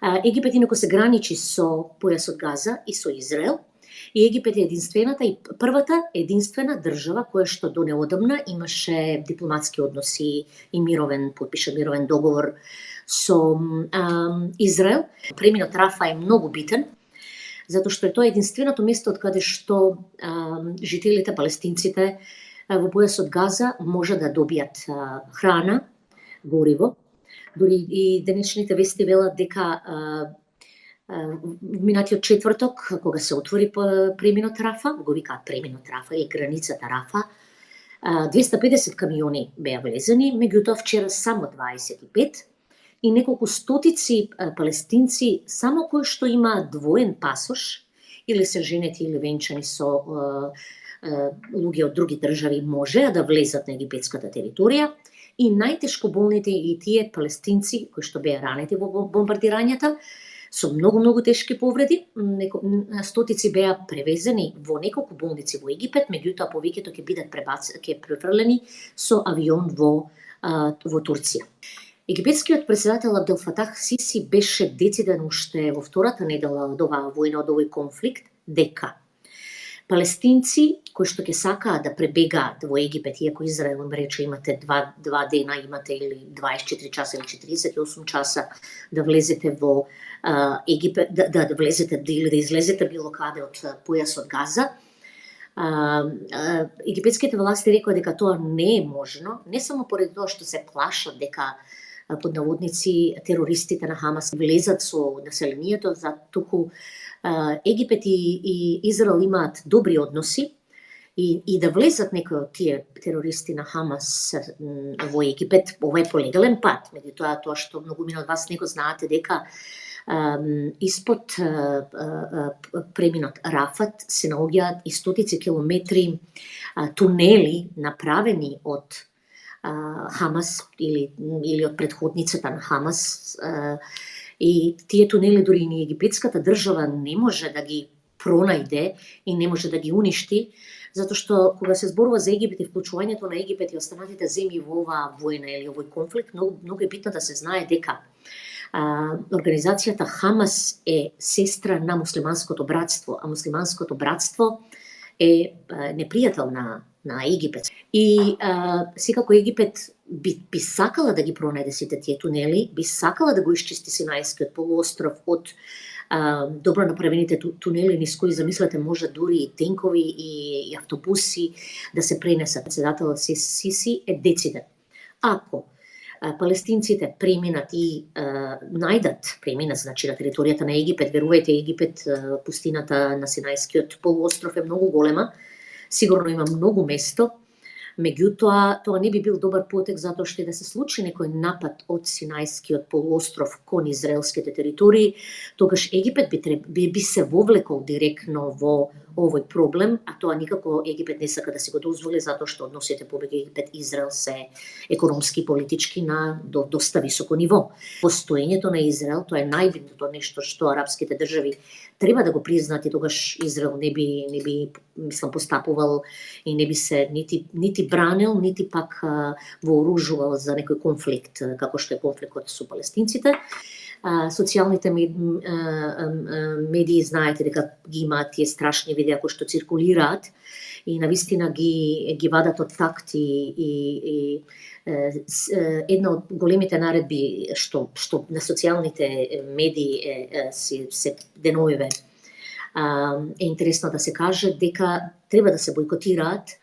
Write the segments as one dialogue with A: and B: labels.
A: Египет инаку се граничи со појасот Газа и со Израел. И Египет е единствената и првата единствена држава која што до неодамна имаше дипломатски односи и потпиша мировен договор со Израел. Преминот Рафа е многу битен, затоа што е тоа единственото место од каде што жителите, палестинците во појасот Газа може да добијат храна, гориво. Дури и денешните вести велат дека минатиот четврток, кога се отвори преминот Рафа, го викаат преминот Рафа или границата Рафа, 250 камиони беа влезени, меѓутоа вчера само 25 и неколку стотици палестинци само кои што имаат двоен пасош или се женети или венчани со луѓе од други држави можеа да влезат на египетската територија и најтешко болните и тие палестинци кои што беа ранети во бомбардирањата со многу тешки повреди, стотици беа превезени во неколку болници во Египет, меѓутоа повеќето ќе бидат префрлени со авион во Турција. Египетскиот председател Абдел Фатах Сиси беше дециден уште во втората недела од оваа војна, од овој конфликт, дека палестинци кои што ќе сакаат да пребегаат во Египет, иако Израел им рече имате два дена, имате или 24 часа или 48 часа да влезете во Египет, да влезете или да излезете било каде од појасот Газа. Египетските власти рекоа дека тоа не е можно, не само поради тоа што се плашат дека под наводници терористите на Хамас влезат со населението, туку Египет и Израел имаат добри односи и да влезат некои од тие терористи на Хамас во Египет, ова е по легален пат. Меѓутоа, тоа што многумина од вас не го знаете дека испод преминот Рафат се наоѓаат и стотици километри тунели направени од Хамас или од предходницата на Хамас, и тие тунели дури и египетската држава не може да ги пронајде и не може да ги уништи, затоа што кога се зборува за Египет и вклучувањето на Египет и останатите земји во оваа војна или овој конфликт, многу е битно да се знае дека организацијата Хамас е сестра на муслиманското братство, а муслиманското братство е непријател на Египет. И секако Египет би сакала да ги пронајде сите тие тунели, би сакала да го исчисти Синајскиот полуостров од добро направените тунели низ кои, замислете, може дури и тенкови и автобуси да се пренесат. Председателот Сиси е дециден. Ако палестинците преминат и преминат, значи на територијата на Египет, верувајте, Египет, пустината на Синајскиот полуостров е многу голема, сигурно има многу место, меѓутоа тоа не би бил добар потек затоа што да се случи некој напад од Синајскиот полуостров кон израелските територии, тогаш Египет би се вовлекол директно во овој проблем, а тоа никако Египет не сака да се го дозволи затоа што односите помеѓу Египет и Израел се економски и политички на доста високо ниво. Постоењето на Израел, тоа е најбитното нешто што арапските држави треба да го признаат и тогаш Израел не би мислам постапувал и не би се нити бранил, нити пак вооружувал за некој конфликт како што е конфликтот со палестинците. Социјалните медии знаете дека ги имаат тие страшни видеа кои што циркулираат и навистина ги вадат од такт и една од големите наредби што на социјалните медии се деновиве е интересно да се каже дека треба да се бойкотираат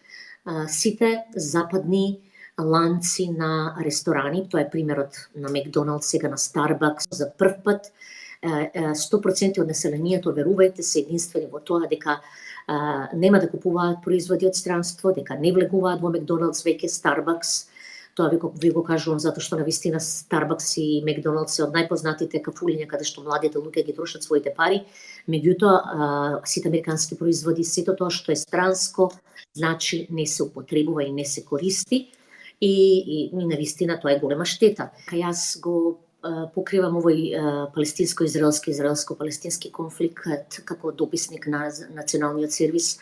A: сите западни ланци на ресторани, тоа е примерот на Макдоналдс, сега на Старбакс. За прв пат 100% од населението, верувајте, се единствени во тоа дека нема да купуваат производи од странство, дека не влегуваат во Макдоналдс веќе, Старбакс. Тоа ви го кажувам затоа што навистина Старбакс и Макдоналдс се од најпознатите кафулиња каде што младите луѓе ги трошат своите пари, меѓутоа сите американски производи, сето тоа што е странско, значи не се употребува и не се користи. И навистина тоа е голема штета. Јас го покривам овој палестинско-израелско-палестински конфликт како дописник на Националниот сервис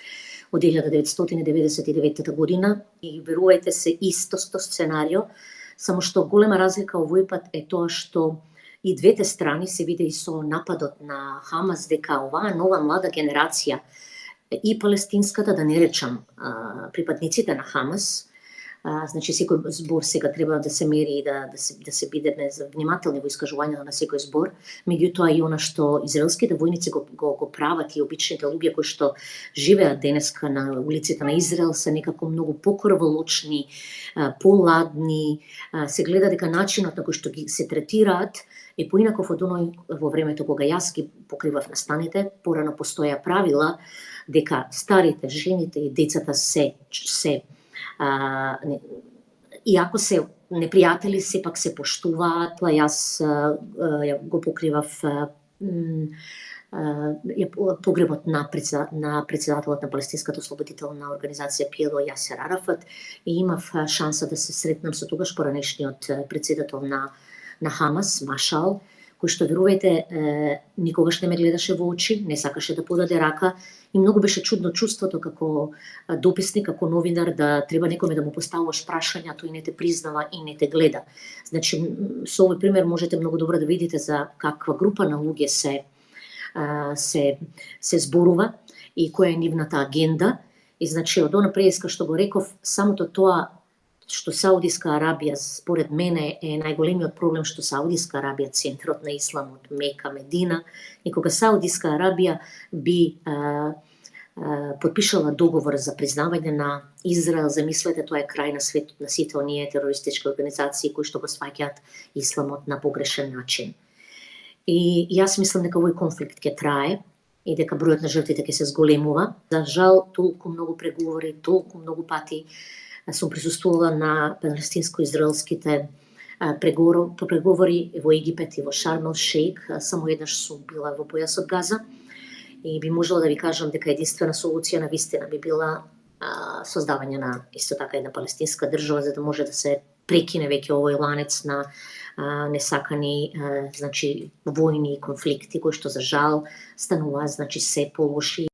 A: од 1999 година и верувајте се исто сценарио, само што голема разлика овој пат е тоа што и двете страни се види и со нападот на Хамас дека оваа нова млада генерација и палестинската, да не речам припадниците на Хамас, значи секој збор сега треба да се мери и да се бидеме внимателни во искажувањето на секој збор, меѓутоа и она што израелските војници го прават и обичните луѓе кои што живеат денеска на улиците на Израел се некако многу покрволочни, поладни, се гледа дека начинот на кој што ги се третираат е поинаков од оној во времето кога јас ги покривав настаните. Порано постоја правила дека старите, жените и децата се иако се непријатели, сепак се поштуваат. Јас го покривав погребот на председателот на Палестинската ослободителна организација ПЛО Јасер Арафат и имав шанса да се сретнам со тогаш поранешниот председател на Хамас, Машал, кој што, верувајте, никогаш не ме гледаше во очи, не сакаше да подаде рака и многу беше чудно чувството како дописник, како новинар, да треба некоме да му поставуваш прашања, тој не те признава и не те гледа. Значи, со овој пример можете многу добро да видите за каква група на луѓе се зборува и која е нивната агенда. И значи, од она преска што го реков, самото тоа што Саудиска Арабија, според мене, е најголемиот проблем што Саудиска Арабија, центарот на исламот, Мека, Медина, и кога Саудиска Арабија би подпишала договор за признавање на Израел, замислете, тоа е крај на светот на сите оние терористички организации кои што го сваќаат исламот на погрешен начин. И јас мислам дека овој конфликт ќе трае и дека бројот на жртвите ќе се зголемува. За жал, толку многу преговори, толку многу пати сум присуствувала на палестинско-израелските преговори во Египет и во Шарм ел Шејх. Само еднаш сум била во појасот Газа и би можела да ви кажам дека единствена солуција на вистина би била создавање на исто така една палестинска држава, за да може да се прекине веќе овој ланец на несакани значи војни и конфликти кои што за жал стануваат значи се полоши.